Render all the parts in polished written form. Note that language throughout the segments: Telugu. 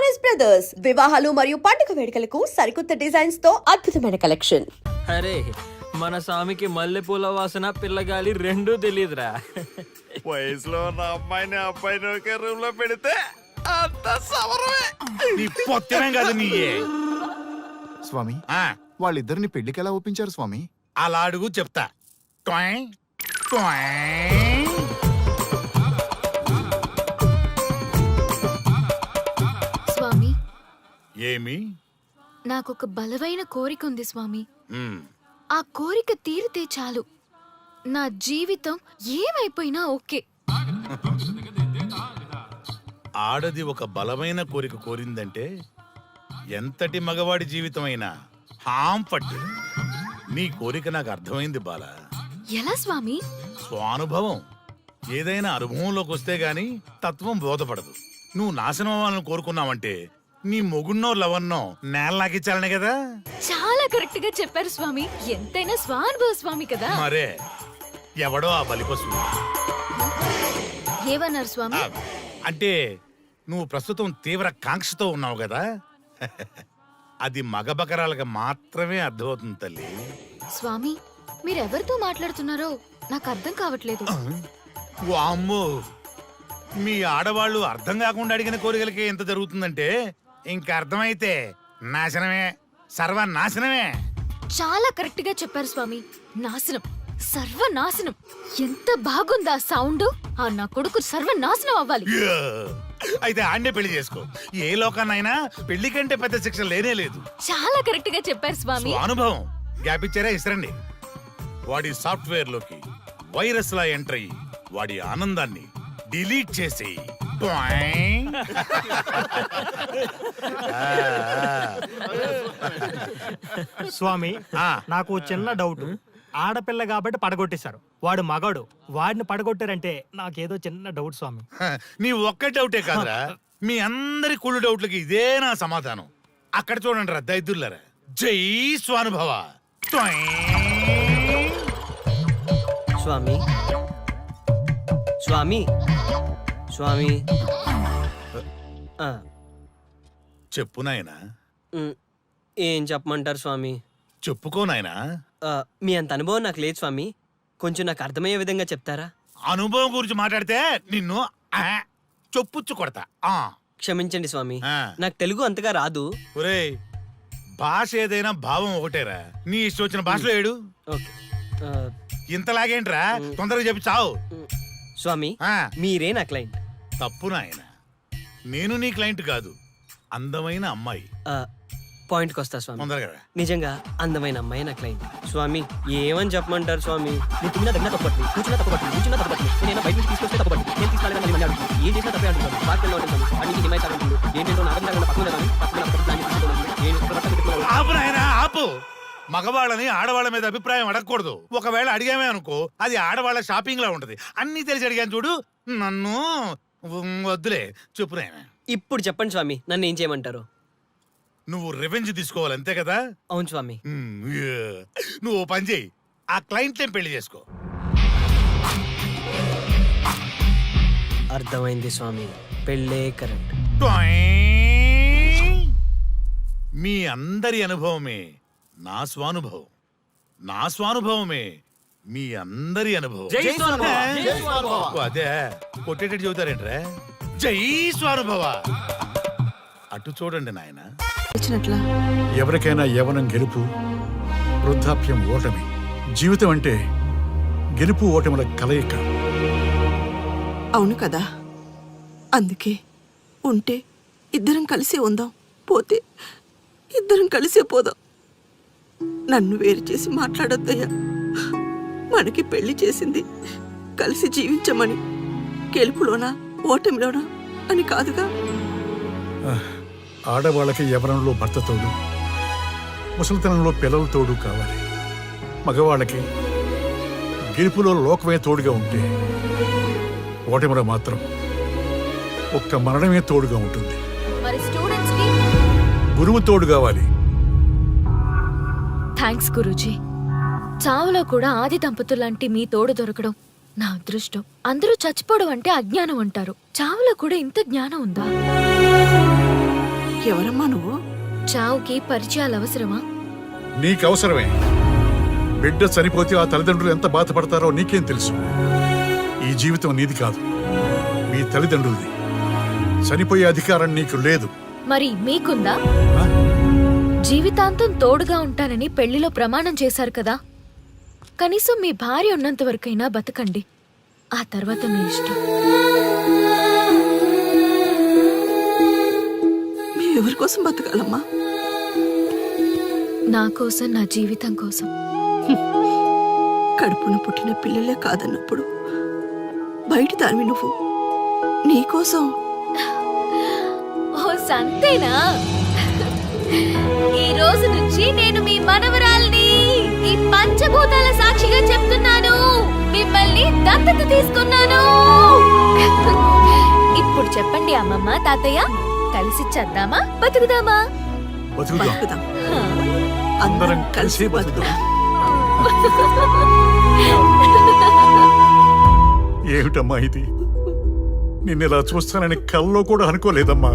చాయిస్ బ్రదర్స్ వివాహాలు మరియు పండుగ వేడుకలకు సరికొత్త డిజైన్స్ తో అద్భుతమైన కలెక్షన్. అరే మన స్వామికి మల్లెపూల వాసన పిల్లగాలి రెండూ తెలియదురా. వయసులో ఉన్న అబ్బాయిని ఒకే రూమ్ లో పెడితే అంత సవరమే. నీ పొత్తమే కాదు నీయే. స్వామి వాళ్ళిద్దరిని పెళ్లికి ఎలా ఒప్పించారు స్వామి? అలా అడుగు చెప్తా. ట్వాయ్, ట్వాయ్. స్వామి, ఏమి? నాకొక బలమైన కోరిక ఉంది స్వామి. మ్, ఆ కోరిక తీరితే చాలు, నా జీవితం ఏమైపోయినా ఓకే. ఆడది ఒక బలమైన కోరిక కోరిందంటే ఎంతటి మగవాడి జీవితమైనా హాం పట్టు. నీ కోరిక నాకు అర్థమైంది బాల. ఎలా స్వామి? స్వానుభవం. ఏదైనా అనుభవంలోకి వస్తే గాని తత్వం బోధపడదు. నువ్వు నాశనం అవ్వాలని కోరుకున్నావంటే నీ మొగున్నో లవన్నో నేలలాగిచ్చాలనే కదా. చాలా కరెక్ట్ గా చెప్పారు స్వామి. ఎంతైనా స్వానుభవ స్వామి కదా. మరే ఎవడో ఆ బలిపశువు. ఏమన్నారు స్వామి? అంటే నువ్వు ప్రస్తుతం తీవ్ర కాంక్షతో ఉన్నావు కదా. అది మగ బకరాలకు మాత్రమే అర్థమవుతుంది తల్లి. స్వామి, మీరెవరితో మాట్లాడుతున్నారో నాకు అర్థం కావట్లేదు. వామ్మో, మీ ఆడవాళ్ళు అర్థం కాకుండా అడిగిన కోరికలకి ఎంత జరుగుతుందంటే ఇంకా అర్థమైతే నాశనమే, సర్వనాశనమే. చాలా కరెక్ట్ గా చెప్పారు స్వామి. నాశనం, సర్వనాశనం. ఎంత బాగుందా సౌండ్? ఆ నా కొడుకు సర్వనాశనం అవ్వాలి. యా! అయితే ఆండే పెళ్లి చేసుకో. ఏ లోకాన్నైనా పెళ్లి కంటే పెద్ద శిక్ష లేనే లేదు. చాలా కరెక్ట్ గా చెప్పారు స్వామి. అనుభవం గ్యాప్ ఇచ్చారా? ఇసరండి. వాడి సాఫ్ట్వేర్ లోకి వైరస్ లా ఎంటర్ అయ్యి వాడి ఆనందాన్ని డిలీట్ చేసి స్వామి, నాకు చిన్న డౌట్. ఆడపిల్ల కాబట్టి పడగొట్టేశారు, వాడు మగాడు, వాడిని పడగొట్టారంటే నాకేదో చిన్న డౌట్ స్వామి. నీ ఒక్క డౌటే కాదురా, మీ అందరి కుళ్ళు డౌట్లకి ఇదే నా సమాధానం. అక్కడ చూడండి రా దైదుర్లరా. జై స్వానుభవ. స్వామి స్వామి స్వామి చెప్పు నాయనా. ఏం చెప్పమంటారు స్వామి? చెప్పుకో నాయనా. మీ అంత అనుభవం నాకు లేదు స్వామి. కొంచెం నాకు అర్థమయ్యే విధంగా చెప్తారా? అనుభవం గురించి మాట్లాడితే నిన్ను చొప్పుచ్చు కొడతా. క్షమించండి స్వామి, నాకు తెలుగు అంతగా రాదు. ఒరేయ్, భాష ఏదైనా భావం ఒకటేరా. నీ ఇష్టం వచ్చిన భాషలో ఏడు. ఓకే. ఇంతలాగేంట్రా, తొందరగా చెప్పి చావు. స్వామి, మీరే నా క్లయింట్. తప్పు నాయన, నేను నీ క్లయింట్ కాదు, అందమైన అమ్మాయి. పాయింట్కి వస్తా స్వామి. తొందరగా. నిజంగా అందమైన అమ్మాయి నా క్లయింట్. స్వామి, ఏమని చెప్పమంటారు స్వామి? నేను తిన్నా దగ్గర తప్పట్లేదు, కూర్చున్నా తప్పట్లేదు, కూర్చున్నా తప్పట్లేదు, నేను బయట నుంచి తీసుకొస్తే తప్పట్లేదు, నేను తీసుకెళ్ళాలని మళ్ళీ అడుగుతాను. ఏం చేసినా తప్పే అడుగుతాను. పార్టీలో ఉంటుంది, అన్నింటి హిమాయి తాగుతుంది, ఏంటంటే నగరం ఆపు నాయనా, ఆపు. మగవాళ్ళని ఆడవాళ్ళ మీద అభిప్రాయం అడగకూడదు. ఒకవేళ అడిగామే అనుకో, అది ఆడవాళ్ళ షాపింగ్ లా ఉంటది. అన్ని తెలిసి అడిగాను చూడు, నన్ను వద్దులే. చెప్పు నాయనా. ఇప్పుడు చెప్పండి స్వామి, నన్ను ఏం చేయమంటారు? నువ్వు రివెంజ్ తీసుకోవాలి, అంతే కదా? అవును స్వామి. నువ్వు ఓ పని చేయి, ఆ క్లయింట్లే పెళ్లి చేసుకో. అర్థమైంది స్వామి, పెళ్ళే కరెక్ట్. మీ అందరి అనుభవమే నా స్వానుభవం, నా స్వానుభవమే మీ అందరి అనుభవం. అదే కొట్టేటట్టు చెబుతారేంట్రా? జై స్వానుభవ. అటు చూడండి నాయన. ఎవరికైనా యవ్వనం గెలుపు, వృద్ధాప్యం ఓటమి. జీవితం అంటే గెలుపు ఓటముల కలయిక. అవును కదా, అందుకే ఉంటే ఇద్దరం కలిసే ఉందాం, పోతే ఇద్దరం కలిసే పోదాం. నన్ను వేరు చేసి మాట్లాడొద్దయ్యా. మనకి పెళ్లి చేసింది కలిసి జీవించమని, గెలుపులోనా ఓటమిలోనా అని కాదుగా. ఆడవాళ్ళకి యవ్వనంలో భర్త తోడు, ముసలితనంలో పిల్లల తోడు కావాలి. మగవాళ్ళకి గెలుపులో లోకమే తోడుగా ఉంటే, ఓటమిలో మాత్రం ఒక్క మరణమే తోడుగా ఉంటుంది. మరి స్టూడెంట్స్ కి గురువు తోడు కావాలి. థ్యాంక్స్ గురూజీ. చావులో కూడా ఆది దంపతులాంటి మీ తోడు దొరకడం నా అదృష్టం. అందరూ చచ్చిపోవడం అంటే అజ్ఞానం అంటారు, చావులో కూడా ఇంత జ్ఞానం ఉందా? ఎవరమ్మా నువ్వు? చావుకి పరిచయాలు అవసరమా? నీకు అవసరమే. బిడ్డ చనిపోతే ఆ తల్లిదండ్రులు ఎంత బాధపడతారో నీకేం తెలుసు? ఈ జీవితం నీది కాదు, మీ తల్లిదండ్రులది. చనిపోయే అధికారం నీకు లేదు. మరి మీకుందా? ఆ? జీవితాంతం తోడుగా ఉంటానని పెళ్లిలో ప్రమాణం చేశారు కదా, కనీసం మీ భార్య ఉన్నంత వరకైనా బతకండి. ఆ తర్వాత మీ ఇష్టం. మేము ఎవరి కోసం బతకాలమ్మా? నా కోసం, నా జీవితం కోసం. కడుపున పుట్టిన పిల్లలే కాదన్నప్పుడు బయట దానివి నువ్వు నీకోసం. ఓ సంతేనా? ఈ రోజు నుంచి నేను మీ మనవరాల్ని. ఈ పంచభూతాల సాక్షిగా చెప్తున్నాను, మిమ్మల్ని దత్తత తీసుకున్నాను. ఇప్పుడు చెప్పండి అమ్మమ్మ, తాతయ్య, కలిసి చద్దామా, బతుకుదామా? బతుకుదాం. బతుకుదాం. హా. అందరం కలిసి బతుకుదాం. ఏమిటమ్మా ఇది? నిన్నెలా చూస్తానని కల్లో కూడా అనుకోలేదమ్మా.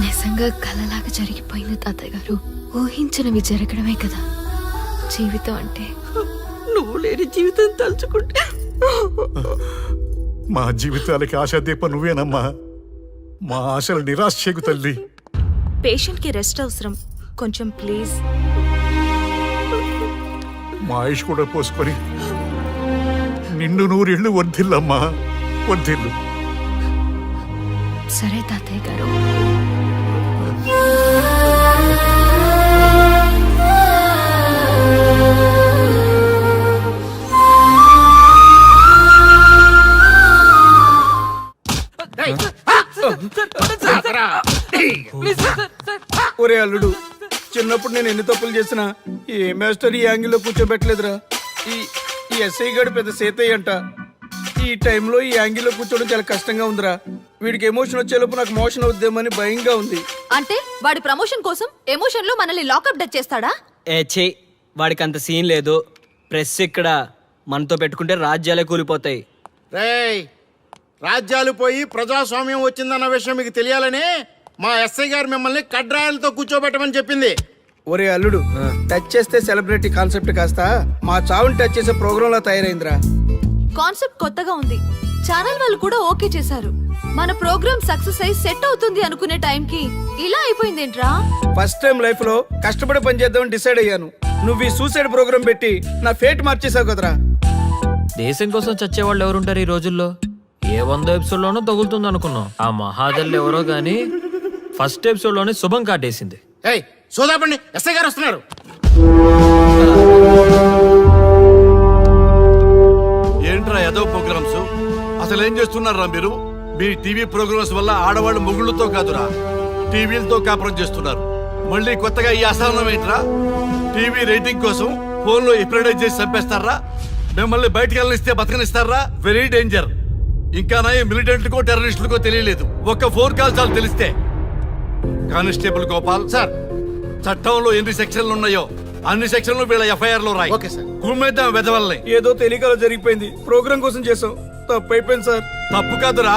నిజంగా కలలాగా జరిగిపోయింది తాతయ్య గారు. ఊహించినవి జరగడమే కదా జీవితం అంటే. నువ్వు లేని జీవితం తలుచుకుంటే మా జీవితాలకి ఆశాదీప నువ్వేనమ్మా. మా ఆశలు నిరాశ చేయకు తల్లి. పేషెంట్ కి రెస్ట్ అవసరం, కొంచెం ప్లీజ్. మా ఆయుష్ కూడా పోసుకొని నిండు నూరేళ్లు వర్ధిల్లమ్మా, వర్ధిల్లు. సరే తాతయ్య గారు. ఒరే అల్లుడు, చిన్నప్పుడు నేను ఎన్ని తప్పులు చేసినా ఏ మాస్టర్ ఈ యాంగిల్లో కూర్చోబెట్టలేదురా. ఈ ఎస్ఐ గడు పెద్ద సేతయ్య అంట. ఈ టైంలో ఈ యాంగిల్లో కూర్చోవడం చాలా కష్టంగా ఉందిరా. వీడికి ఎమోషన్ వచ్చేలోపు నాకు మోషన్ అవుద్దేమని భయంగా ఉంది. అంటే వాడి ప్రమోషన్ కోసం ఎమోషన్ లో మనల్ని లాకప్ డెత్ చేస్తాడా? ఛీ, వాడికి అంత సీన్ లేదు. ప్రెస్ ఇక్కడ మనతో పెట్టుకుంటే రాజ్యాలే కూలిపోతాయి. రేయ్, రాజ్యాలు పోయి ప్రజాస్వామ్యం వచ్చిందన్న విషయం మీకు తెలియాలని మా ఎస్ఐ గారు మిమ్మల్ని కడ్రాయలతో కూర్చోబెట్టమని చెప్పింది. ఒరే అల్లుడు, టచ్ చేస్తే సెలబ్రిటీ కాన్సెప్ట్ కాస్త మా చావుని టచ్ చేసే ప్రోగ్రామ్ లా తయారైందిరా. కాన్సెప్ట్ కొత్తగా ఉంది, ఛానల్ వాళ్ళు కూడా ఓకే చేశారు. మన ప్రోగ్రామ్ సక్సెస్ అయి సెట్ అవుతుంది అనుకునే టైంకి ఇలా అయిపోయిందేంట్రా? ఫస్ట్ టైం లైఫ్ లో కష్టపడి పని చేద్దామని డిసైడ్ అయ్యాను. నువ్వు ఈ సూసైడ్ ప్రోగ్రామ్ పెట్టి నా ఫేట్ మార్చేసావు కదరా. దేశం కోసం చచ్చేవాళ్ళు ఎవరుంటారు ఈ రోజుల్లో? ఏ 100 ఎపిసోడ్లోనో తగులుతుంది అనుకున్నాం. ఆ మహాదల్ ఎవరో గానీ ఫస్ట్ ఎపిసోడ్ లోనే శుభం కాటేసింది. ఏయ్ సోదాపండి, ఎస్ఐ గారు వస్తున్నారు. ఏంట్రా ఏదో ప్రోగ్రామ్స్? అసలు ఏం చేస్తున్నారా మీరు? మీ టీవీ ప్రోగ్రామ్స్ వల్ల ఆడవాళ్ళు మొగుళ్ళతో కాదురా, టీవీలతో కాపురం చేస్తున్నారు. మళ్ళీ కొత్తగా ఈ అసహనం ఏంట్రా? టీవీ రేటింగ్ కోసం ఫోన్లో ఎప్రిడైజ్ చేసి చంపేస్తారా? మిమ్మల్ని బయటకు వెళ్ళనిస్తే బతకనిస్తారా? Very danger. ఇంకా నయం మిలిటెంట్లకో టెర్రరిస్టులకో తెలియలేదు, ఒక్క ఫోన్ కాల్ చాలు తెలిస్తే. కానిస్టేబుల్ గోపాల్ సార్, చట్టంలో ఎన్ని సెక్షన్లు ఉన్నాయో అన్ని సెక్షన్లు వీళ్ళ ఎఫ్ఐఆర్ లో రాయి. Okay sir. కుమ్మేద్దాం వెదవల్ని. ఏదో తెలియకలో జరిగిపోయింది, ప్రోగ్రామ్ కోసం చేసాం, తప్పు అయిపోయింది సార్. తప్పు కాదురా,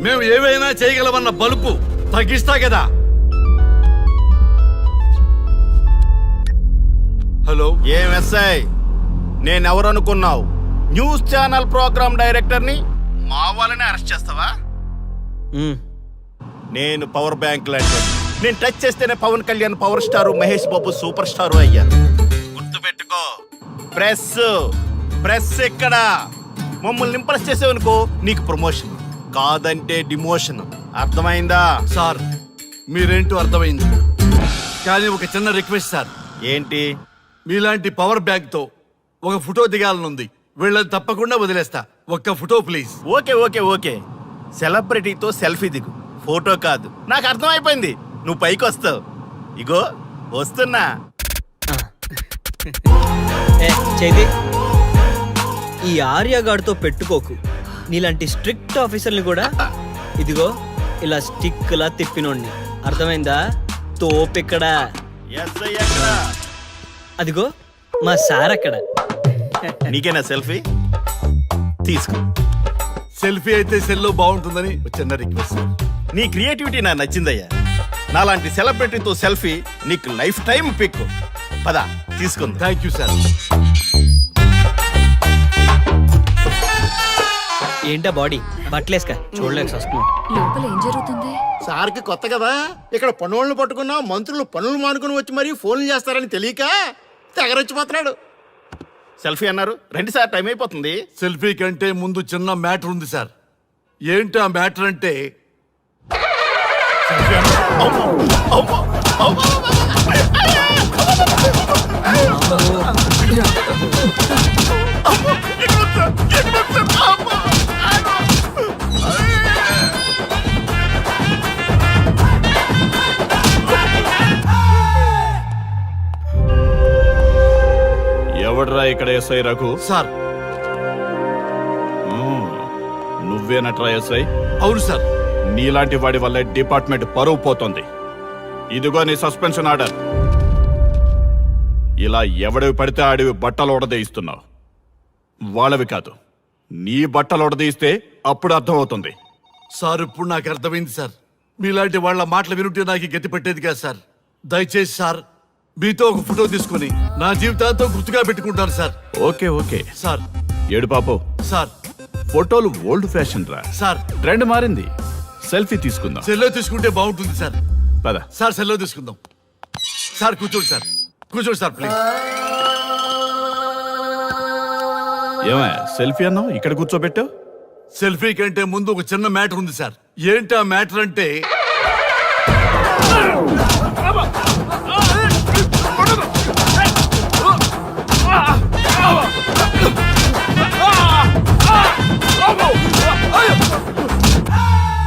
మేము ఏవైనా చేయగలమన్న బలుపు తగ్గిస్తా కదా. హలో, ఏం ఎస్ఐ, నేనెవరనుకున్నావు? న్యూస్ ఛానల్ ప్రోగ్రామ్ డైరెక్టర్ని. మా వాళ్ళని అరెస్ట్ చేస్తావా? నేను పవర్ బ్యాంక్ లాంటి. నేను టచ్ చేస్తేనే Pawan Kalyan power star, Mahesh Babu super star అయ్యారు. గుర్తుపెట్టుకో, ప్రెస్ ఎక్కడ మమ్మల్ని ఇంప్రెస్ చేసేవనుకో నీకు ప్రమోషన్, కాదంటే డిమోషన్. అర్థమైందా? సార్ మీరేంటో అర్థమైంది, కానీ ఒక చిన్న రిక్వెస్ట్ సార్. ఏంటి? మీలాంటి పవర్ బ్యాంక్ తో ఒక ఫోటో దిగాలనుంది. వీళ్ళని తప్పకుండా వదిలేస్తా, ఒక్క ఫోటో ప్లీజ్. ఓకే, సెలబ్రిటీతో సెల్ఫీ దిగు, ఫోటో కాదు. నాకు అర్థమైపోయింది, నువ్వు పైకి వస్తావు. ఇగో వస్తున్నా. చేతి ఈ ఆర్యగాడితో పెట్టుకోకు. నీలాంటి స్ట్రిక్ట్ ఆఫీసర్ని కూడా ఇదిగో ఇలా స్టిక్ లా తిప్పినోడిని. అర్థమైందా? తోపెక్కడ? ఎస్ఐ ఎక్కడ? అదిగో మా సార్ అక్కడ. నీకేనా సెల్ఫీ? తీసుకో. సెల్ఫీ అయితే సెల్లో బాగుంటుందని ఒక చిన్న రిక్వెస్ట్ సార్. నీ క్రియేటివిటీ నాకు నచ్చిందయ్యా. నాలాంటి సెలబ్రిటీతో సెల్ఫీ నీకు లైఫ్ టైం పిక్. పద తీసుకుంది. Thank you sir. ఏంటా బాడీ బట్టలేసుక చూడలేక వస్తున్నాం. లోపల ఏం జరుగుతుంది? సార్కి కొత్త కదా, ఇక్కడ పనులను పట్టుకున్నా మంత్రులు పనులు మానుకుని వచ్చి మరీ ఫోన్లు చేస్తారని తెలియక తెగరొచ్చిపోతున్నాడు. సెల్ఫీ అన్నారు, రండి సార్, టైం అయిపోతుంది. సెల్ఫీ కంటే ముందు చిన్న మ్యాటర్ ఉంది సార్. ఏంటి ఆ మ్యాటర్ అంటే ఎవడ్రా ఇక్కడ ఎస్ఐ రఘు? సార్. నువ్వేనట్రా ఎస్ఐ? అవును సార్. నీలాంటి వాడి వల్లే డిపార్ట్మెంట్ పరువు పోతుంది. ఇదిగో నీ సస్పెన్షన్ ఆర్డర్. ఇలా ఎవడివి పడితే ఆడివి బట్టలు ఉడదీయిస్తున్నావు. వాళ్ళవి కాదు, నీ బట్టలు ఉడదీయిస్తే అప్పుడు అర్థమవుతుంది. సార్ ఇప్పుడు నాకు అర్థమైంది సార్. మీలాంటి వాళ్ళ మాటలు వినుంటే నాకు గతి పెట్టేది కాదు సార్. దయచేసి సార్ మీతో ఒక ఫోటో తీసుకుని నా జీవితాంతో గుర్తుగా పెట్టుకుంటాను సార్. Okay okay sir. ఏడు పాపు సార్. ఫోటోలు ఓల్డ్ ఫ్యాషన్ రా సార్. ట్రెండ్ మారింది. సెల్ఫీ తీసుకుందాం. సెల్లో తీసుకుంటే బాగుంటుంది సార్. పద సార్ సెల్లో తీసుకుందాం. సార్ కూర్చోండి సార్. కూర్చోండి సార్ ప్లీజ్. ఏమయ్యా సెల్ఫీ అన్నావు, ఇక్కడ కూర్చోబెట్టావు? సెల్ఫీ కంటే ముందు ఒక చిన్న మ్యాటర్ ఉంది సార్. ఏంటి ఆ మ్యాటర్ అంటే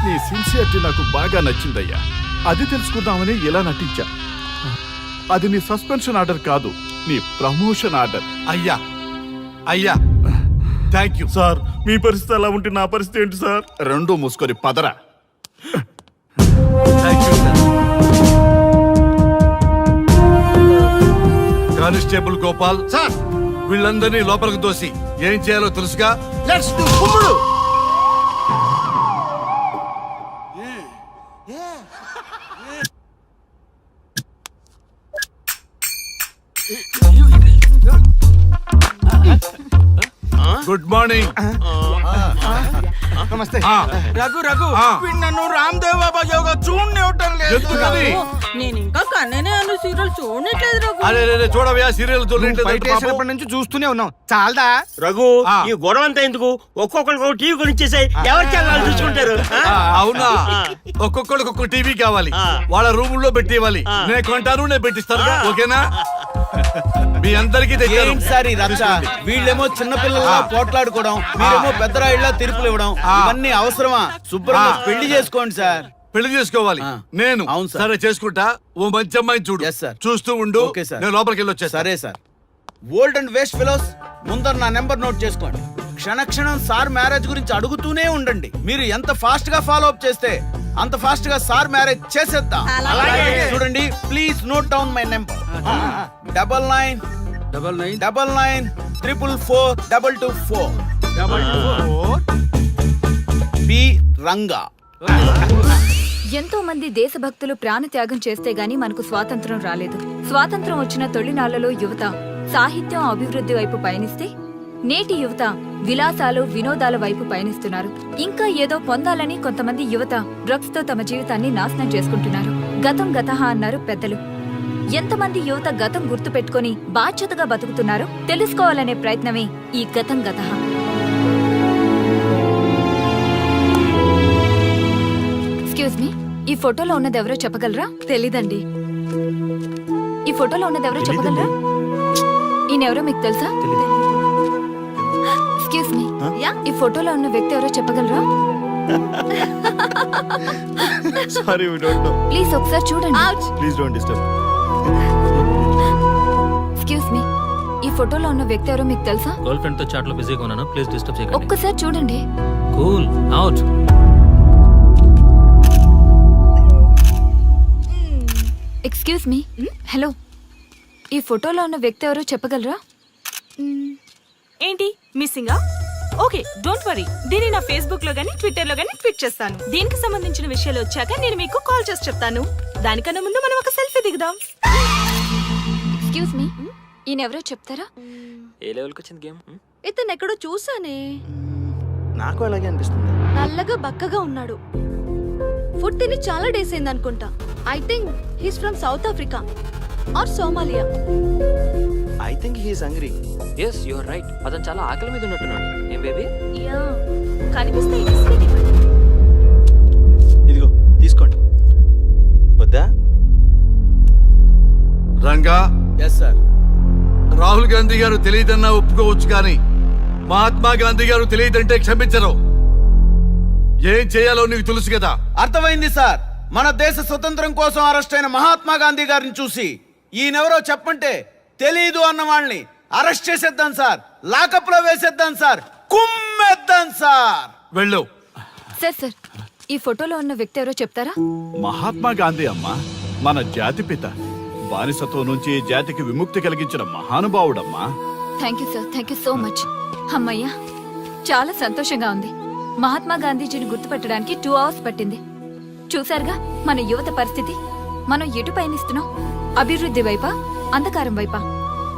నీ సిన్సియరిటీ నాకు బాగా నచ్చిందయ్యా. అది తెలుసుకుందామని ఇలా నటించా. అది నీ సస్పెన్షన్ ఆర్డర్ కాదు, నీ ప్రమోషన్ ఆర్డర్. అయ్యా అయ్యా థ్యాంక్ యూ సార్. మీ పరిస్థితి అలా ఉంటే నా పరిస్థితి ఏంటి సార్? రెండు మూసుకొని పదరా. Thank you sir. Constable Gopal sir వీళ్ళందరినీ లోపలికి తోసి ఏం చేయాలో తెలుసుగా. లెట్స్ డు కుమ్ముడు. Good morning. నమస్తే. రఘు రఘు ఆ. వీడు నన్ను రామ్ దేవ్ బాబా యోగా చూడనివ్వటం లేదు. ఎందుకని? నేను ఇంకా కన్ననే అను సీరియల్ చూడట్లేదు రఘు. అరే రే చూడవయ్యా సీరియల్ బయట వేసినప్పటి నుంచి చూస్తూనే ఉన్నాం. చాలదా? రఘు ఆ. ఈ గొడవ అంతా ఎందుకు? ఒక్కొక్కరికి టీవీ కొనిచ్చేసాయి, ఎవరి ఛానల్ చూసుకుంటారు. అవునా? ఒక్కొక్కడికి ఒక్కొక్క టీవీ కావాలి, ఆ. వాళ్ళ రూమ్ లో పెట్టివ్వాలి. నేను కొంటాను, నేను పెట్టిస్తాను. ఓకేనా? మీ అందరికీ తెచ్చాను. సార్ వీళ్ళేమో చిన్నపిల్లల పోట్లాడుకోవడం, మీరేమో పెద్దరాయిళ్ళ తీర్పులు ఇవ్వడం, ఇవన్నీ అవసరమా? శుభ్రంగా పెళ్లి చేసుకోండి సార్. పెళ్లి చేసుకోవాలి నేను. అవును సార్. సరే చేసుకుంటా. ఓ మంచి అమ్మాయిని చూడు. Yes, sir. చూస్తూ ఉండు. Okay, sir. నేను లోపలికి వెళ్ళి వచ్చేస్తా. సరే sir. Old and waste fellows, ముందర నా నెంబర్ నోట్ చేసుకోండి. క్షణక్షణం సార్ మ్యారేజ్ గురించి అడుగుతూనే ఉండండి. మీరు ఎంత ఫాస్ట్ గా ఫాలో అప్ చేస్తే అంత ఫాస్ట్ గా సార్ మ్యారేజ్ చేసేద్దాం. చూడండి, please note down my number. 9999442224 B Ranga. ఎంతో మంది దేశభక్తులు ప్రాణత్యాగం చేస్తే గాని మనకు స్వాతంత్రం రాలేదు. స్వాతంత్రం వచ్చిన తొలినాళ్లలో యువత సాహిత్యం అభివృద్ధి వైపు పయనిస్తే నేటి యువత విలాసాలు వినోదాల వైపు పయనిస్తున్నారు. ఇంకా ఏదో పొందాలని కొంతమంది యువత డ్రగ్స్ తో తమ జీవితాన్ని నాశనం చేసుకుంటున్నారు. గతం గతహ అన్నారు పెద్దలు. ఎంతమంది యువత గతం గుర్తు పెట్టుకుని బాధ్యతగా బతుకుతున్నారో తెలుసుకోవాలనే ప్రయత్నమే ఈ గతం గతహ. ఎక్స్క్యూజ్ మీ, ఈ ఫోటోలో ఉన్నది ఎవరో చెప్పగలరా? తెలీదండి. ఈ ఫోటోలో ఉన్నది ఎవరో చెప్పగలరా? ఈయనెవరో మీకు తెలుసా? ఎక్స్క్యూజ్ మీ, ఈ ఫోటోలో ఉన్న వ్యక్తి ఎవరో చెప్పగలరా? Sorry we don't know. Please ఒకసారి చూడండి. Please don't disturb. Excuse me, ఈ ఫోటోలో ఉన్న వ్యక్తి ఎవరో మీకు తెలుసా? గర్ల్ ఫ్రెండ్ తో చాట్ లో బిజీగా ఉన్నాను, ప్లీజ్ డిస్టర్బ్ చేయకండి. ఒక్కసారి చూడండి. Cool out. Excuse me, hello, ఈ ఫోటోలో ఉన్న వ్యక్తి ఎవరో చెప్పగలరా? ఏంటి మిస్సింగా? ఓకే డోంట్ వరీ, దీన్ని నా ఫేస్బుక్ లో గానీ ట్విట్టర్ లో గానీ ట్వీట్ చేస్తాను. దీనికి సంబంధించిన విషయాలు వచ్చాక నేను మీకు కాల్ చేసి చెప్తాను. దానికన్నా ముందు మనం ఒక సెల్ఫీ దిగుదాం. ఎక్స్క్యూజ్ మీ, ఈయనెవరో చెప్తారా? ఏ లెవెల్కి వచ్చింది గేమ్? ఇతను ఎక్కడో చూసానే. నాకు అలాగే అనిపిస్తుంది. నల్లగా బక్కగా ఉన్నాడు. ఫుడ్ తిని చాలా డేస్ అయింది అనుకుంటా. I think he's from South Africa or Somalia. I think he's hungry. Yes you are right. అతను చాలా ఆకలి మీద ఉన్నట్టున్నాడు. ఏం బేబీ? యా, కనిపిస్తే ఇది sweet ఇవ్వండి. ఇదిగో తీసుకోండి. వద్దా? Ranga, yes sir. రాహుల్ గాంధీ గారు తెలియదన్నా ఒప్పుకోవచ్చు కానీ మహాత్మా గాంధీ గారు తెలియదంటే క్షమించరు. ఏం చేయాలో నీకు తెలుసు కదా. అర్థమైంది సార్. మన దేశ స్వతంత్రం కోసం అరెస్ట్ అయిన మహాత్మా గాంధీ గారిని చూసి ఈయనెవరో చెప్పంటే తెలీదు అన్న వాళ్ళని అరెస్ట్ చేసేద్దాం సార్. లాకప్ లో వేసేద్దాం సార్. కుమ్మేద్దాం సార్. వెళ్ళు. సార్ ఈ ఫోటోలో ఉన్న వ్యక్తి ఎవరో చెప్తారా? మహాత్మా గాంధీ అమ్మా, మన జాతిపిత. బానిసత్వం నుంచి జాతికి విముక్తి కలిగించిన మహానుభావుడమ్మా. Thank you sir, thank you so much. అమ్మయ్యా, చాలా సంతోషంగా ఉంది. మహాత్మా గాంధీజీని గుర్తుపెట్టడానికి 2 hours పట్టింది. చూసారుగా మన యువత పరిస్థితి. మనం ఎటు పయనిస్తున్నాం? అభివృద్ధి వైపా, అంధకారం వైపా?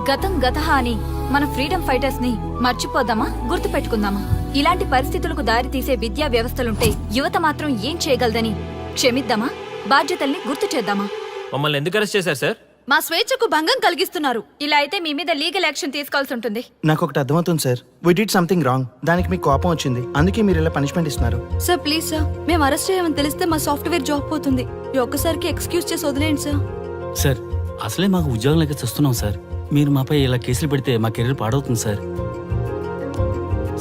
గతం గతహ అని మన ఫ్రీడమ్ ఫైటర్స్ ని మర్చిపోదామా, గుర్తు పెట్టుకుందామా? ఇలాంటి పరిస్థితులకు దారి తీసే విద్యా వ్యవస్థలుంటే యువత మాత్రం ఏం చేయగలదని క్షమిద్దామా, బాధ్యతల్ని గుర్తు చేద్దామా? మమ్మల్ని ఎందుకు అరెస్ట్ చేశారు సార్? మా స్వేచ్ఛకు భంగం కలిగిస్తున్నారు. ఇలా అయితే మీ మీద లీగల్ యాక్షన్ తీసుకోవాల్సి ఉంటుంది. నాకు ఒకటి అర్థమవుతుంది sir. We did something wrong. దానికి మీకు కోపం వచ్చింది, అందుకే మీరు ఇలా పనిష్మెంట్ ఇస్తున్నారు. సార్ ప్లీజ్ సార్, మేము అరెస్ట్ చేయమని తెలిస్తే మా సాఫ్ట్వేర్ జాబ్ పోతుంది. ఈ ఒక్కసారికి ఎక్స్క్యూజ్ చేసి వదిలేండి సార్. సార్ అసలే మాకు ఉద్యోగం లేక చూస్తున్నాం సార్. మీరు మాపై ఇలా కేసులు పెడితే మా కెరీర్ పాడవుతుంది sir.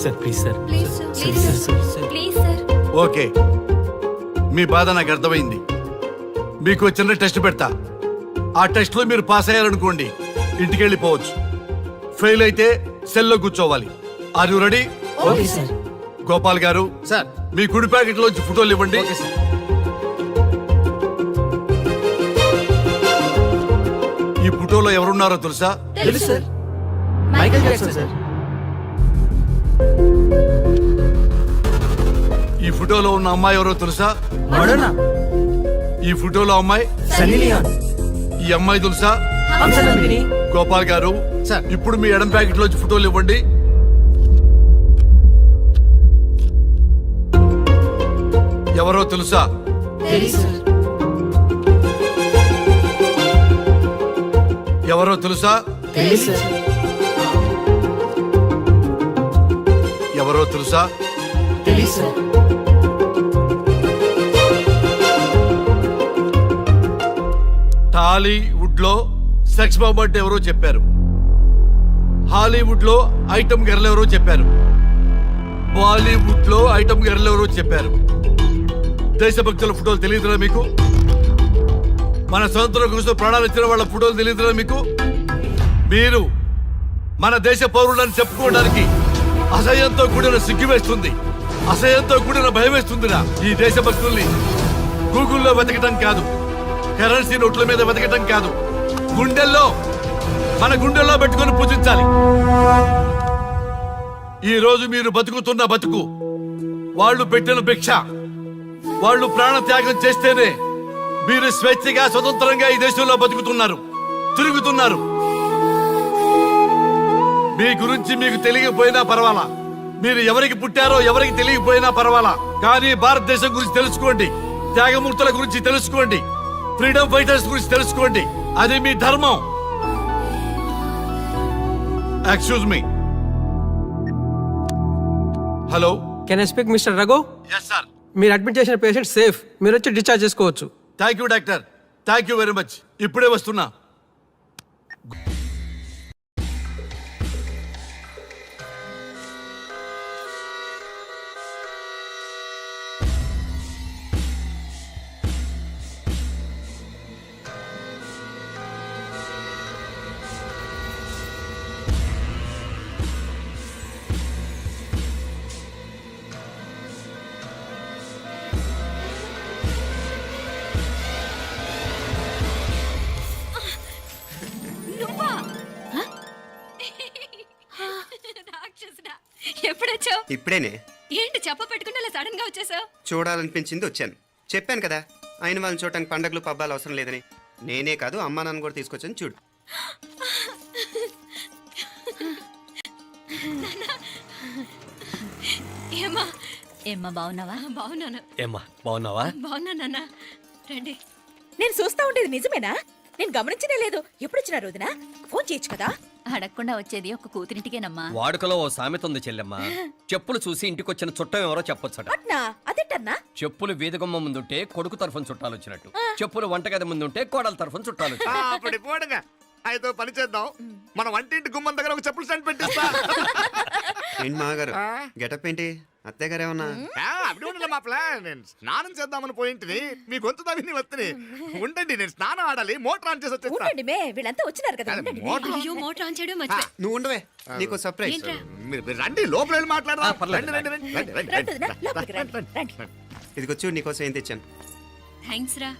Sir please sir. Please sir. Please sir. Okay, మీ బాధ నాకు అర్థమైంది. మీకు చిన్న టెస్ట్ పెడతా. ఆ టెస్ట్ లో మీరు పాస్ అయ్యారనుకోండి, ఇంటికి వెళ్ళిపోవచ్చు. ఫెయిల్ అయితే సెల్లో కూర్చోవాలి. Are you ready? Okay sir. Gopal garu sir. మీ కుడి ప్యాకెట్ లోంచి ఫోటోలు ఇవ్వండి. ఈ ఫోటోలో ఎవరున్నారో తెలుసా? తెలుసు సార్. Michael Jackson sir. ఈ ఫోటోలో ఉన్న అమ్మాయి ఎవరో తెలుసా? మడోనా. ఈ ఫోటోలో అమ్మాయి సన్నీ లియోన్. ఈ అమ్మాయి తెలుసా? హంసనందిని. గోపాల్ గారు సార్. ఇప్పుడు మీ ఎడం ప్యాకెట్ లోంచి ఫోటోలు ఇవ్వండి. ఎవరో తెలుసా? తెలుసు సార్. ఎవరో తెలుసా? తెలుసు సార్. ఎవరో తెలుసా? తెలుసు సార్. టాలీవుడ్ లో సెక్స్ బాంబ్ అంటే ఎవరో చెప్పారు. హాలీవుడ్ లో ఐటమ్ గర్ల్ ఎవరో చెప్పారు. బాలీవుడ్ లో ఐటమ్ గర్ల్ ఎవరో చెప్పారు. దేశభక్తుల ఫోటోలు తెలియదురా మీకు? మన స్వతంత్రం కోసం ప్రాణాలు ఇచ్చిన వాళ్ళ ఫోటోలు తెలియదురా మీకు? మీరు మన దేశ పౌరులని చెప్పుకోవడానికి అసహ్యంతో కూడిన సిగ్గు వేస్తుంది, అసహ్యంతో కూడిన భయం వేస్తుందిరా. ఈ దేశభక్తుల్ని గూగుల్లో వెతకటం కాదు, కరెన్సీ నోట్ల మీద వెతకటం కాదు, గుండెల్లో మన గుండెల్లో పెట్టుకొని పూజించాలి. ఈ రోజు మీరు బతుకుతున్న బతుకు వాళ్ళు పెట్టిన భిక్ష. వాళ్ళు ప్రాణ త్యాగం చేస్తేనే మీరు స్వేచ్ఛగా స్వతంత్రంగా ఈ దేశంలో బతుకుతున్నారు, తిరుగుతున్నారు. మీ గురించి మీకు తెలియకపోయినా పర్వాలా, మీరు ఎవరికి పుట్టారో ఎవరికి తెలియకపోయినా పర్వాలా, కానీ భారతదేశం గురించి తెలుసుకోండి, త్యాగమూర్తుల గురించి తెలుసుకోండి, ఫ్రీడమ్ ఫైటర్స్ గురించి తెలుసుకోండి. అది మీ ధర్మం. Excuse me. Hello, can I speak Mister Raghu? Yes sir. మీరు అడ్మిట్ చేసిన పేషెంట్ సేఫ్. మీరు వచ్చి డిశ్చార్జ్ చేసుకోవచ్చు. Thank you doctor, thank you very much. ఇప్పుడే వస్తున్నా. ఇప్పుడేనే ఏంటి చెప్ప పెట్టుకుంటే అలా సడన్ గా వచ్చేసావు? చూడాలనిపించింది వచ్చాను. చెప్పాను కదా అయిన వాళ్ళని చూడటానికి పండగలు పబ్బాలు అవసరం లేదని. నేనే కాదు అమ్మా నాన్న కూడా తీసుకొచ్చాను చూడు. ఏమ్మా ఏమ్మా బాగున్నావా? బాగున్నాను. ఏమ్మా బాగున్నావా? బాగున్నా నాన్న. రండి. నేను చూస్తా ఉండేది నిజమేనా? నేను గమనించనే లేదు. ఎప్పుడు వచ్చిన రోజున ఫోన్ చేయొచ్చు కదా. అడగకుండా వచ్చేది ఒక కూతురింటికేనమ్మా. వాడుకలో ఓ సామెత ఉంది చెల్లెమ్మ. చెప్పులు చూసి ఇంటికొచ్చిన చుట్టం ఎవరో చెప్పొచ్చట. అట్నా అదేటన్నా? చెప్పులు వీధగుమ్మ ముందుంటే కొడుకు తరఫున చుట్టాలు వచ్చినట్టు, చెప్పులు వంటగది ముందుంటే కోడల తరఫున చుట్టాలు వచ్చినట్టు. అయితే పని చేద్దాం, మన వంటింటి గుమ్మం దగ్గర ఒక చెప్పులు స్టాండ్ పెట్టిస్తా. ఏంటి మాగారు గెటప్ ఏంటి? అత్తయ్య గారు ఏమన్నా? అప్పుడు ఉండలే మా ప్లాన్. నేను స్నానం చేద్దామని పోయింటిని, మీ గొంతు తవ్వి వస్తుంది. ఉండండి, నేను స్నానం ఆడాలి, మోటార్ ఆన్ చేసి వచ్చేస్తా. ఉండండి మే, వీళ్ళంతా వచ్చినారు కదా. ఉండండి మే. అయ్యో మోటార్ ఆన్ చేయడం మర్చిపోయా. నువ్వు ఉండవే, నీకు సర్ప్రైజ్. మీరు రండి, లోపల వెళ్ళి మాట్లాడదాం. రండి, రండి, రండి, రండి, రండి, రండి వదినా, లోపలికి రండి, రండి. ఇదిగొచ్చు నీకోసం ఏం తెచ్చాను. థ్యాంక్స్ రా.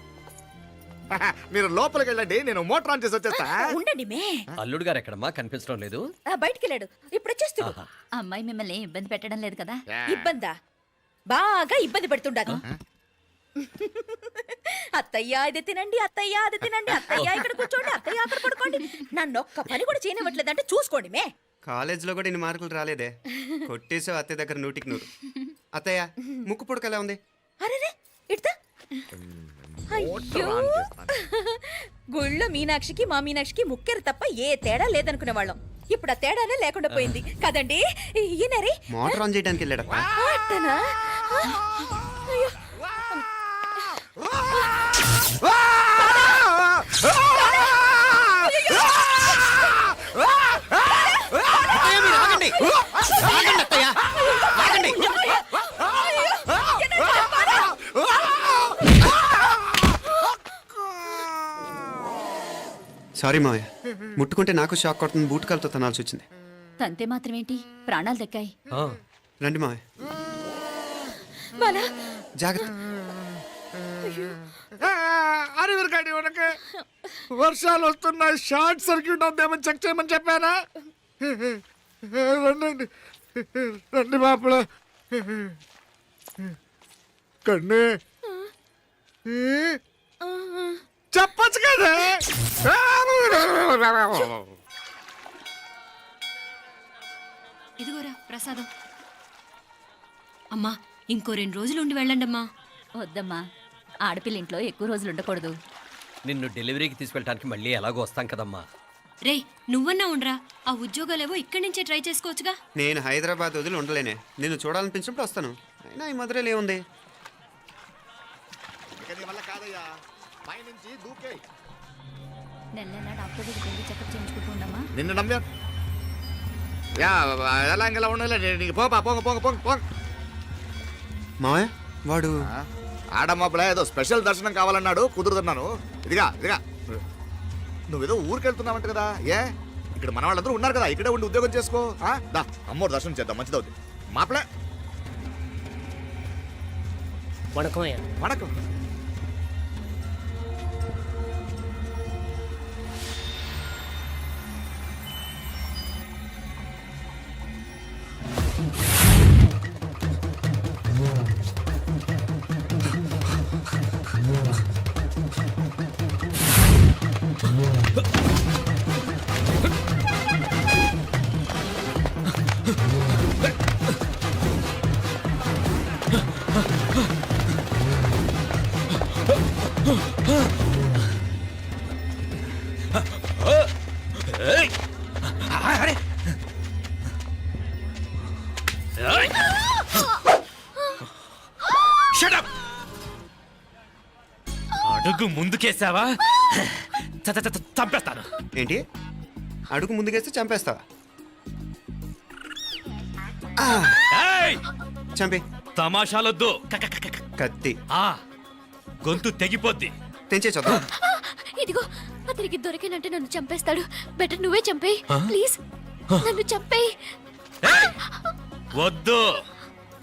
మీరు లోపలికి వెళ్ళండి, నేను మోటార్ ఆన్ చేసి వచ్చేస్తా. ఉండండి మే. అల్లుడు గారు ఎక్కడమ్మా కనిపించడం లేదు? బయటికి వెళ్ళాడు, ఇప్పుడు వచ్చేస్తాడు. అమ్మాయి మిమ్మల్ని ఇబ్బంది పెట్టడం లేదు కదా? ఇబ్బందా? బాగా ఇబ్బంది పెడుతుండదు. అత్తయ్య ఇది తినండి, అత్తయ్య అది తినండి, అత్తయ్య ఇక్కడ కూర్చోండి, అత్తయ్య అక్కడ పడుకోండి. నన్ను ఒక్క పని కూడా చేయనివ్వట్లేదంటే చూసుకోండి మే. కాలేజీలో కూడా ఇన్ని మార్కులు రాలేదే. కొట్టేసావు అత్తయ్య దగ్గర 100కి 100. అత్తయ్య ముక్కు పుడక ఎలా ఉంది? అరే ఇడతా. అయ్యో, గుళ్ళో మీనాక్షికి మా మీనాక్షికి ముక్కెరు తప్ప ఏ తేడా లేదనుకునే వాళ్ళం. ఇప్పుడు ఆ తేడానే లేకుండా పోయింది కదండి. ఈయనరే మోటార్ ఆన్ చేయడానికి వెళ్ళాడప్ప. అట్టనా? అయ్యో. సారీ మావయ్య, ముట్టుకుంటే నాకు షాక్ కొడుతుంది. బూటకాలతో తనాల్సి వచ్చింది. తంతే మాత్రమేంటి, ప్రాణాలు దక్కాయి. రండి మావయ్య, బాలా జాగ్రత్త. అరవిరకండి, ఉనకే వర్షాలు వస్తున్నాయి, షార్ట్ సర్క్యూట్ అవుతామని చెక్ చేయమని చెప్పానా? రండి రండి మాపల కన్నే చెప్పచ్చు కదా. ఇదిగోరా ప్రసాదం. అమ్మా ఇంకో 2 రోజులు ఉండి వెళ్ళండి అమ్మా. వద్దమ్మా, ఆడపిల్ల ఇంట్లో ఎక్కువ రోజులు ఉండకూడదు. నిన్ను డెలివరీకి తీసుకెళ్ళడానికి మళ్ళీ ఎలాగో వస్తాం కదమ్మా. రే నువ్వన్నా ఉండరా, ఆ ఉద్యోగాలేవో ఇక్కడి నుంచే ట్రై చేసుకోవచ్చుగా. నేను హైదరాబాద్ వదిలి ఉండలేనే. నిన్ను చూడాలనిపించినప్పుడు వస్తాను. అయినా ఈ మధురలో ఏముంది? నెల నెల డాక్టర్ దగ్గరికి వెళ్ళి చెకప్ చేయించుకుంటూ ఉండమ్మా. నిన్ను నమ్మా ఎలా ఇంకెలా ఉండాలి. నీకు పోపా, పోంగ పోంగ పోంగ పోంగ. మావయ్య వాడు ఆడమ్మా ఏదో స్పెషల్ దర్శనం కావాలన్నాడు, కుదురుతున్నాను. ఇదిగా నువ్వేదో ఊరికెళ్తున్నావంట కదా. ఏ ఇక్కడ మన వాళ్ళందరూ ఉన్నారు కదా, ఇక్కడే ఉండి ఉద్యోగం చేసుకో. దా అమ్మోరు దర్శనం చేద్దాం, మంచిదవుతుంది. మాపలే వణకం. అడుగు ముందుకేసావా చంపేస్తాను. ఏంటి? అడుగు ముందుకేస్తే చంపేస్తావా? చంపి. తమాషాలొద్దు. కత్తి గొంతు తెగిపోద్ది. తెంచే చూద్దాం. ఇదిగో అతనికి దొరికినంటే నన్ను చంపేస్తాడు. బెటర్ నువ్వే చంపేయి ప్లీజ్, నన్ను చంపేయి. వద్దు.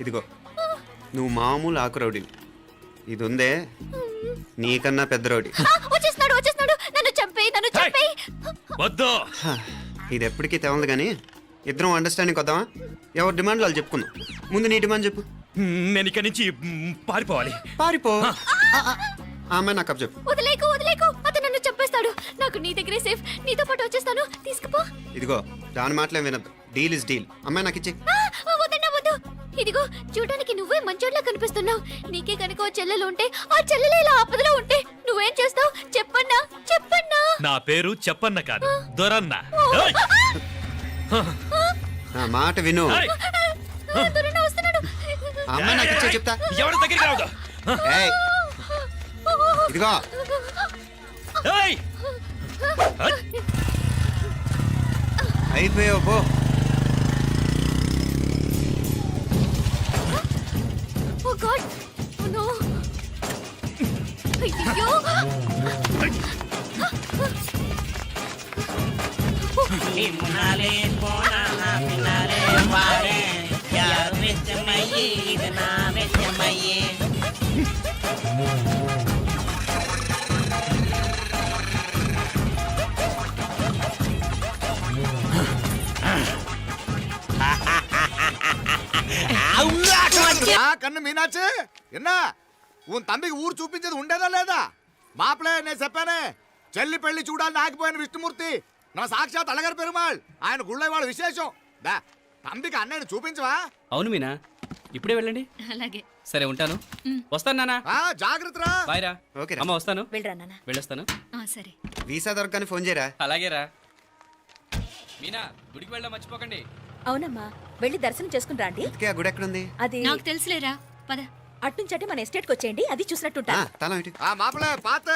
ఇదిగో నువ్వు మామూలు ఆకు రౌడీవి. ఇది ఉందే నీకన్నా పెద్ద రౌడీ. వచ్చేస్తున్నాడు, నన్ను చంపేయి, నన్ను చంపేయి. వద్దు. ఇది ఎప్పటికీ తెవలదు కానీ ఇద్దరం అండర్స్టాండింగ్ వద్దామా? ఎవరి డిమాండ్లు వాళ్ళు చెప్పుకుందాం. ముందు నీటిమని చెప్పు. నేను ఇక్కడి నుంచి పారిపోవాలి. పారిపో. ఆ అమ్మాయి నాకు చెప్పు. వదిలేకు వదిలేకు, అతను నన్ను చంపేస్తాడు. నాకు నీ దగ్గరే సేఫ్, నీతో పాటు వచ్చేస్తాను, తీసుకుపో. ఇదిగో దాని మాటలే వినద్దు. Deal is deal. అమ్మాయి నాకు ఇచ్చే. వద్దన్నా వద్దు. ఇదిగో చూడడానికి నువ్వే మంచోట్లా కనిపిస్తున్నావు. నీకే కనుక ఓ చెల్లెలు ఉంటే, ఆ చెల్లెలు ఇలా ఆపదలో ఉంటే నువ్వేం చేస్తావు చెప్పన్నా, చెప్పన్నా. నా పేరు చెప్పన్న కాదు, దొరన్న. నా మాట విను. దొరన్న వస్తున్నాడు. ఆ అమ్మాయి నాకు ఇచ్చే చెప్తా. ఎవరి దగ్గరికి రావద్దు. ఏయ్, ఇదిగో అయిపోయావు పో. ఓ గాడ్, ఓ నో. అయ్యో. కన్ను మీనాచి ఎన్నా ఉన్ తంబికి ఊరు చూపించేది ఉండేదా లేదా? మాపలే నేను చెప్పానే, చెల్లి పెళ్లి చూడాలని ఆగిపోయిన విష్ణుమూర్తి నా సాక్షాత్ అలగారి పెరుమాళ్. ఆయన గుళ్ళ వాళ్ళ విశేషం. దా తంబికి అన్నయ్యని చూపించవా? అవును మీనా, ఇప్పుడే వెళ్ళండి. అలాగే. సరే ఉంటాను, వస్తాను నాన్న. జాగ్రత్తరా. బాయ్ రా. ఓకే అమ్మ వస్తాను. వెళ్ళరా నాన్న. వెళ్ళొస్తాను. సరే. వీసా దొరకని ఫోన్ చేయరా. అలాగే రా. మీనా, గుడికి వెళ్ళడం మర్చిపోకండి. అవునమ్మా, వెళ్ళి దర్శనం చేసుకుని రండి. ఇంతకీ ఆ గుడి ఎక్కడుంది? అది నాకు తెలుసులేరా, పద. అట్నుంచంటే మన ఎస్టేట్కి వచ్చేయండి, అది చూసినట్టుంటా. తల ఇటు. మాపలే పాత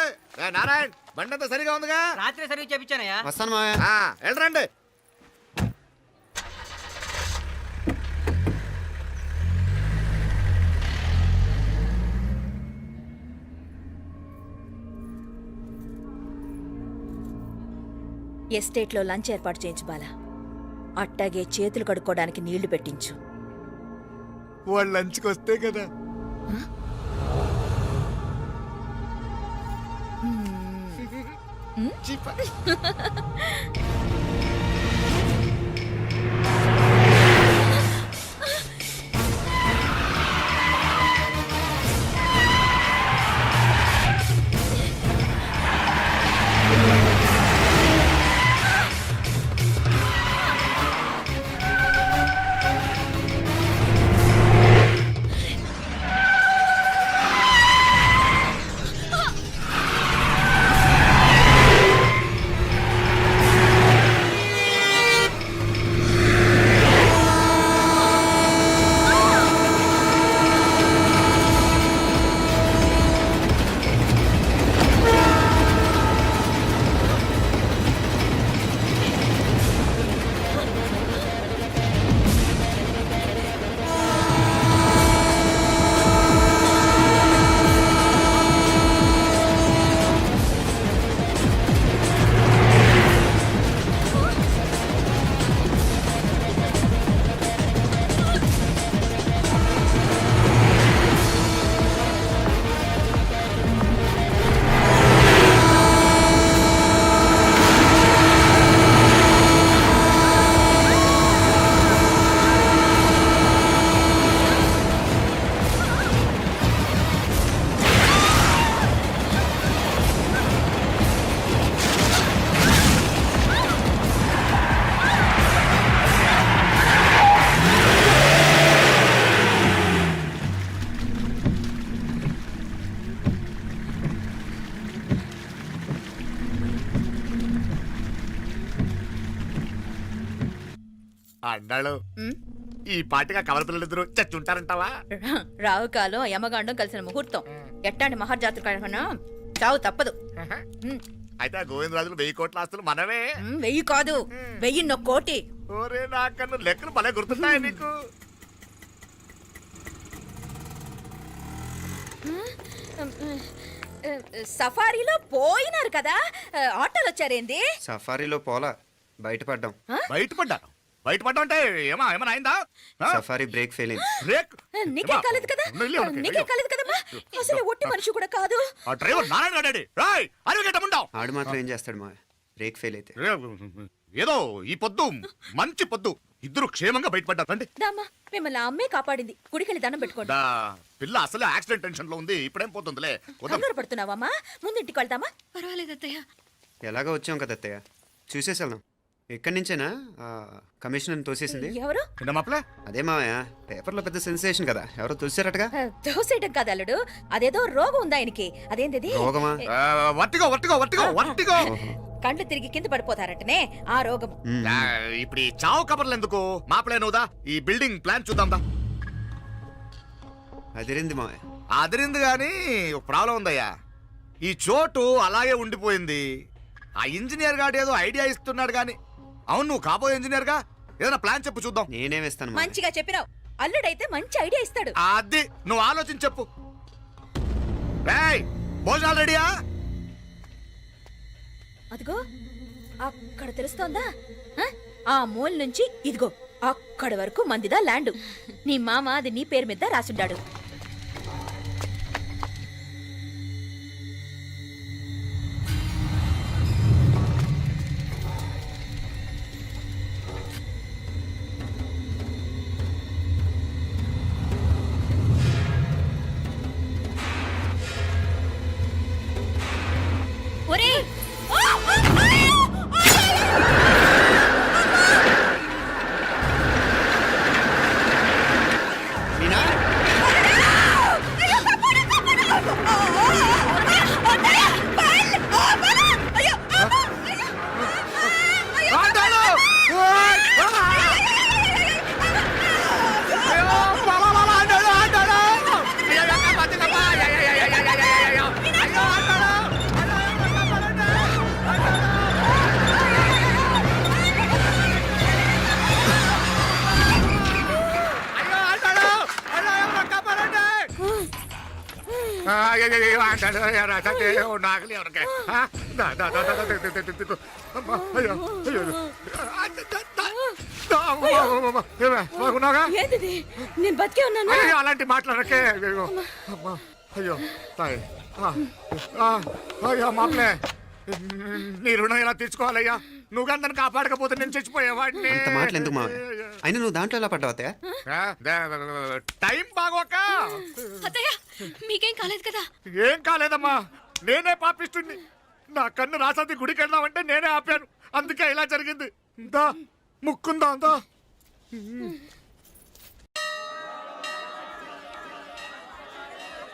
నారాయణ్ బండంతా సరిగా ఉందిగా? రాత్రి సర్వీస్ చేపించానయ్యా. వస్తాను మావయ్య. వెళ్ళరండి. ఎస్టేట్లో లంచ్ ఏర్పాటు చేయించు బాలా. అట్టాగే చేతులు కడుక్కోవడానికి నీళ్లు పెట్టించు. వాళ్ళు లంచ్కి వస్తే కదా. అన్నాడు ఈ పాటిగా కవల పిల్లలిద్దరూ చచ్చుంటారంటావా? రావు కాలం యమగాండం కలిసిన ముహూర్తం. ఎట్టాంటి మహాజాతృ కన్నా చావు తప్పదు. అయితే ఆ గోవిందరాజులు 1000 కోట్ల ఆస్తులు మనమే. 1000 కాదు, 1000 కోటి. ఓరే నాకన్ను లెక్కలు భలే గుర్తున్నాయి నీకు. సఫారీలో పోయినారు కదా, ఆటోలు వచ్చారేంది? సఫారీలో పోలా, బయటపడ్డాం. బయటపడ్డాను. బయటపడ్డా అంటే ఏమైనా అయిందా? సఫారీ బ్రేక్ ఫెయిల్ అయింది. బ్రేక్ నీకే కాలేదు కదా, నీకే కాలేదు కదమ్మా. అసలు ఒట్టి మనిషి కూడా కాదు. ఆ డ్రైవర్ నారాయణ గాడి రాయ్ అరగటముండావు. ఆడు మాత్రం ఏం చేస్తాడు మా బ్రేక్ ఫెయిల్ అయితే? ఏదో ఈ పొద్దు మంచి పొద్దు ఇద్దరు క్షేమంగా బయటపడ్డారు రండి. దామా మిమ్మల్ని ఆ అమ్మే కాపాడింది. గుడికెళ్ళి దండం పెట్టుకోండి. దా, పిల్ల అసలే యాక్సిడెంట్ టెన్షన్ లో ఉంది. ఇప్పుడేం పోతుందిలే. వద్దాం. కంగారు పడుతున్నావమ్మా? ముందు ఇంటికి వెళ్దామా? పర్వాలేదు అత్తయ్య. ఎలాగో వచ్చాం కదా అత్తయ్య, చూసేసాను. ఎక్కడి నుంచేనా కమిషనర్ తోసేసింది? ఎవరు? నిన్న మాపలే అదే మావయ్య, పేపర్లో పెద్ద సెన్సేషన్ కదా, ఎవరో తోసారటగా. దోసేయటం కాదు అల్లుడు, అదేదో రోగం ఉందా ఆయనకి. అదేంటిది? రోగమా? Vertigo vertigo vertigo vertigo. కండ్లు తిరిగి కింద పడిపోతారటనే ఆ రోగం. ఇప్పుడు ఈ చావు కబర్లు ఎందుకు? మాపలే నువ్వుదా, ఈ బిల్డింగ్ ప్లాన్ చూద్దాం దా. అదిరింది మావయ్య. అదిరింది గాని ఒక ప్రాబ్లం ఉందయ్యా. ఈ చోటు అలాగే ఉండిపోయింది. ఆ ఇంజనీర్ గాడు ఏదో ఐడియా ఇస్తున్నాడు గాని. అవును, నువ్వు కాబోయే ఇంజనీర్ గా ఏదైనా ప్లాన్ చెప్పు చూద్దాం. నేనే వేస్తాను. మంచిగా చెప్పినావు. అల్లుడైతే మంచి ఐడియా ఇస్తాడు. అది నువ్వు ఆలోచించి చెప్పు. భోజనాలు రెడీయా? అదిగో అక్కడ తెలుస్తోందా? ఆ మూల నుంచి ఇదిగో అక్కడి వరకు మందిదా ల్యాండ్. నీ మామ అది నీ పేరు మీద రాసుండాడు. ఒరేయ్! మీనా, నాగలి ఎవరికే? ఏంటిది? నేను బతికే ఉన్నాను. అలాంటి మాట్లాడకే. అయ్యో తాయ్. అయ్యో మాపలే, నీ రుణం ఎలా తీర్చుకోవాలయ్యా? నువ్వు అందరిని కాపాడకపోతే నేను చచ్చిపోయేవాడిని. అంత మాటలు ఎందుకు మావయ్య? అయినా నువ్వు దాంట్లో ఎలా పడ్డావు అత్తయ్య? టైం బాగోక. అత్తయ్య మీకేం కాలేదు కదా? ఏం కాలేదమ్మా, నేనే పాపిస్తుంది. నా కన్ను రాసాది గుడికి వెళ్దామంటే నేనే ఆపాను. అందుకే ఇలా జరిగింది. దా ముక్కుందా దా.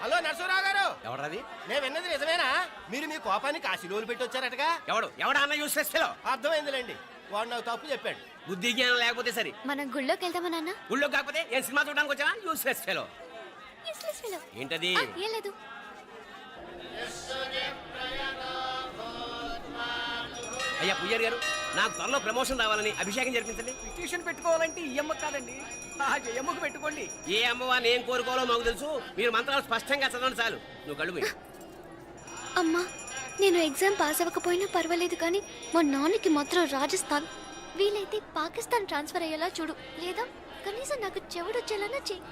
హలో నరసరావు గారు, ఎవరది? నేను విన్నది నిజమేనా? మీరు మీ కోపాన్ని కాశీలోలు పెట్టి వచ్చారటగా? ఎవడా అన్న యూస్లెస్ ఫెలో? అర్థమైందిలేండి, వాడు నాకు తప్పు చెప్పాడు. బుద్ధి జ్ఞానం లేకపోతే సరే. మనం గుళ్ళోకి వెళ్దామా నాన్న? ఊళ్ళో కాకపోతే ఏం సినిమా చూడడానికి వచ్చావా? Useless fellow. Useless fellow. ఏంటది? ఏం లేదు. అయ్యా పుయ్యర్ గారు, నాకు త్వరలో ప్రమోషన్ రావాలని అభిషేకం జరిపించండి. పిటిషన్ పెట్టుకోవాలంటే ఈ అమ్మ కాదండి, ఆ జయమ్మకు పెట్టుకోండి. ఏ అమ్మవారిని ఏం కోరుకోవాలో మాకు తెలుసు. మీరు మంత్రాలు స్పష్టంగా చదవండి చాలు. నువ్వు కళ్ళు పోయి. అమ్మా, నేను ఎగ్జామ్ పాస్ అవ్వకపోయినా పర్వాలేదు కానీ మా నాన్నకి మాత్రం రాజస్థాన్, వీలైతే పాకిస్తాన్ ట్రాన్స్ఫర్ అయ్యేలా చూడు. లేదా కనీసం నాకు చెవుడు వచ్చేలానా చెయ్యి.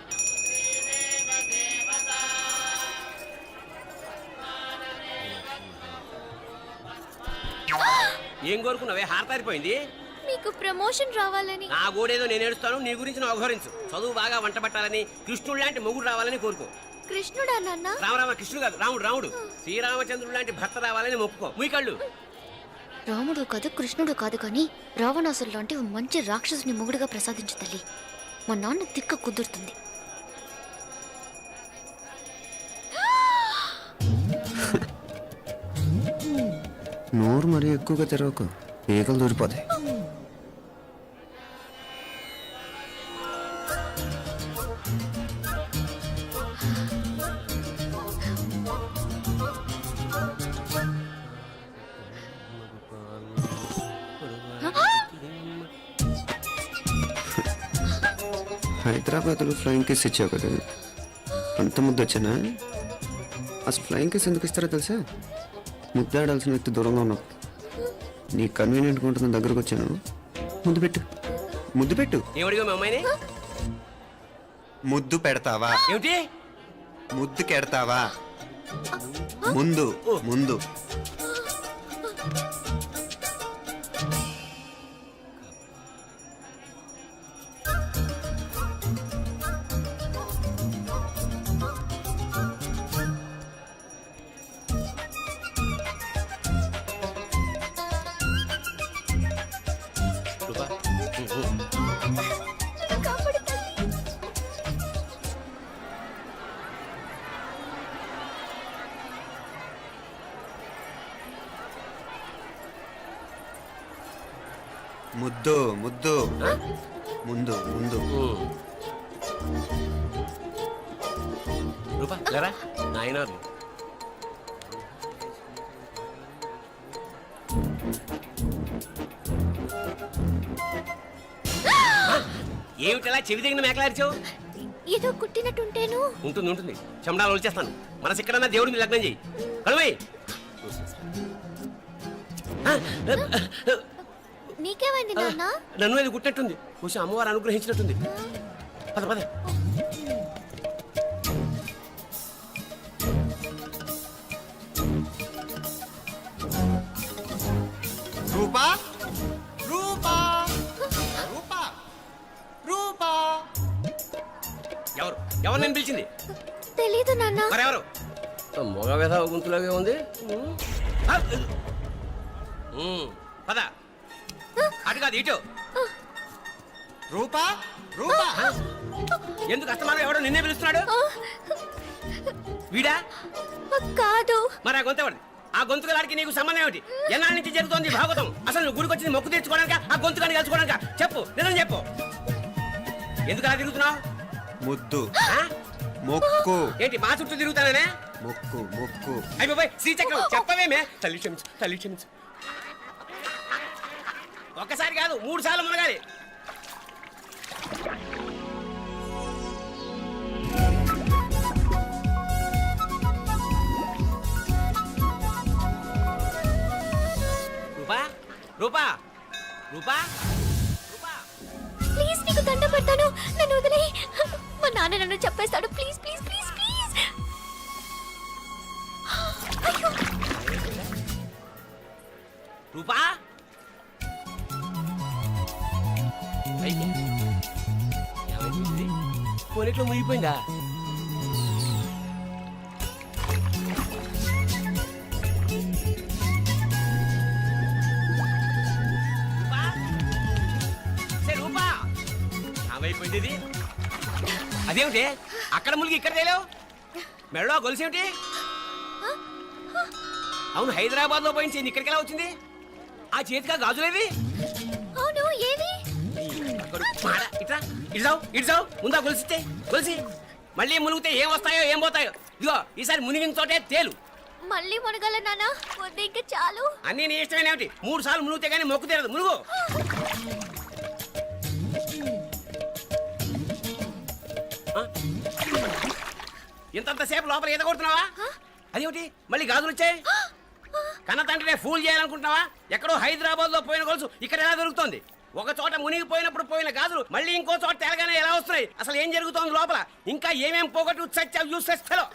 ఏం కోరుకున్నావే? హారతారిపోయింది. మీకు ప్రమోషన్ రావాలని. నా గోడేదో నేను ఏడుస్తాను, నీ గురించి నువ్వు అవహరించు. చదువు బాగా వంట పట్టాలని, కృష్ణుడు లాంటి మొగుడు రావాలని కోరుకో. కృష్ణుడా నాన్న? రామరామ కృష్ణుడు కాదు, రాముడు రాముడు. శ్రీరామచంద్రుడు లాంటి భర్త రావాలని మొక్కుకో. మీ కళ్ళు. రాముడు కాదు కృష్ణుడు కాదు కానీ రావణాసురు లాంటి ఓ మంచి రాక్షసుని మొగుడుగా ప్రసాదించు తల్లి. మా నాన్న తిక్క కుదురుతుంది. నోరు మరీ ఎక్కువగా తెరవకు, ఈకలు దూరిపోతాయి. హైదరాబాద్లో ఫ్లయింగ్ కేస్ ఇచ్చావు కదా, అంత ముద్దు వచ్చానా? అసలు ఫ్లయింగ్ కేస్ ఎందుకు ఇస్తారో తెలుసా? ముద్దాడాల్సిన వ్యక్తి దూరంగా ఉన్నావు. నీ కన్వీనియంట్గా ఉంటుంది, దగ్గరకు వచ్చాను. ముద్దు పెట్టు, ముద్దు పెట్టు. ఏమడిగా మీ అమ్మాయిని? ముద్దు పెడతావా? ఏమిటి? ముద్దు కెడతావా? ముందు ముందు. ముద్దు ముద్దు ముందు ముందు రూపా లేరా నాయనారు ఏమిటలా చెవి దగ్గర మేకలారిచావు? ఏదో కుట్టినట్టుంటేను. ఉంటుంది ఉంటుంది చెమడాలు వచ్చేస్తాను. మనసు ఎక్కడన్నా దేవుడిని లగ్నం చేయి. కలువై నీకేమైంది నాన్న? నన్ను అది గుట్టినట్టుంది. కొంచెం అమ్మవారు అనుగ్రహించినట్టుంది. పద పద. రూపా రూపా రూపా రూపా ఎవరు ఎవరు నేను పిలిచింది? తెలీదు నాన్న. మరెవరు? మగ వ్యధ గుంతులాగే ఉంది. పద అటు కాదు ఇటు. రూపా రూపా ఎందుకు అస్తమానం ఎవడో నిన్నే పిలుస్తున్నాడు? వీడా కాదు. మరి ఆ గొంతు ఎవరిది? ఆ గొంతుగాడికి నీకు సంబంధం ఏమిటి? ఎన్నాళ్ళ నుంచి జరుగుతోంది భాగవతం? అసలు నువ్వు గుడికి వచ్చింది మొక్కు తీర్చుకోవడానిక, ఆ గొంతుగాని కలుసుకోవడానిక? చెప్పు, నిజం చెప్పు. ఎందుకు అలా తిరుగుతున్నావు? ముద్దు మొక్కు ఏంటి మా చుట్టూ తిరుగుతానే? మొక్కు మొక్కు అయిపోయి శ్రీచక్రం చెప్పవేమే? తల్లి క్షమించు, తల్లి క్షమించు. ఒక్కసారి కాదు 3 సార్లు మునగాలి. రూపా రూపా రూపా రూపా ప్లీజ్ నీకు దండం పెడతాను, నన్ను వదిలే. మా నాన్న నన్ను చెప్పేస్తాడు. Please please please please. అయ్యో రూపా పోనీట్లో మునిగిపోయిందా? రూపా ఏమైపోయింది ఇది? అదేమిటి అక్కడ మునిగి ఇక్కడ తేలేవు? మెడలో గొలుసేమిటి? అవును, హైదరాబాద్ లో పోయించింది, ఇక్కడికి ఎలా వచ్చింది? ఆ చేతిగా గాజులేవి? అవును, ఏవి? ఇట్రా ఇటు ఇటు ముందా గొలిసితే గొలిసి మళ్ళీ మునిగితే ఏం వస్తాయో ఏం పోతాయో. ఇదిగో ఈసారి మునిగిన చోటే తేలు. మళ్ళీ మునగల నాన్న, వద్దు ఇంకా చాలు. అన్నీ నీ ఇష్టమేనేమిటి? 3 సార్లు మునిగితే గానీ మొక్కు తీరదు. మునుగు. ఇంతంతసేపు లోపల ఈత కొడుతున్నావా? అదేమిటి మళ్ళీ గాజులు వచ్చాయి? కన్న తండ్రినే ఫూల్ చేయాలనుకుంటున్నావా? ఎక్కడో హైదరాబాద్ లో పోయిన గొలుసు ఇక్కడ ఎలా దొరుకుతుంది? ఒక చోట మునిగిపోయినప్పుడు పోయిన గాజులు మళ్ళీ ఇంకో చోట తేలగానే ఎలా వస్తున్నాయి? అసలు ఏం జరుగుతోంది లోపల? ఇంకా ఏమేం పోగొట్టు చచ్చావు యూస్లెస్ ఫెలో.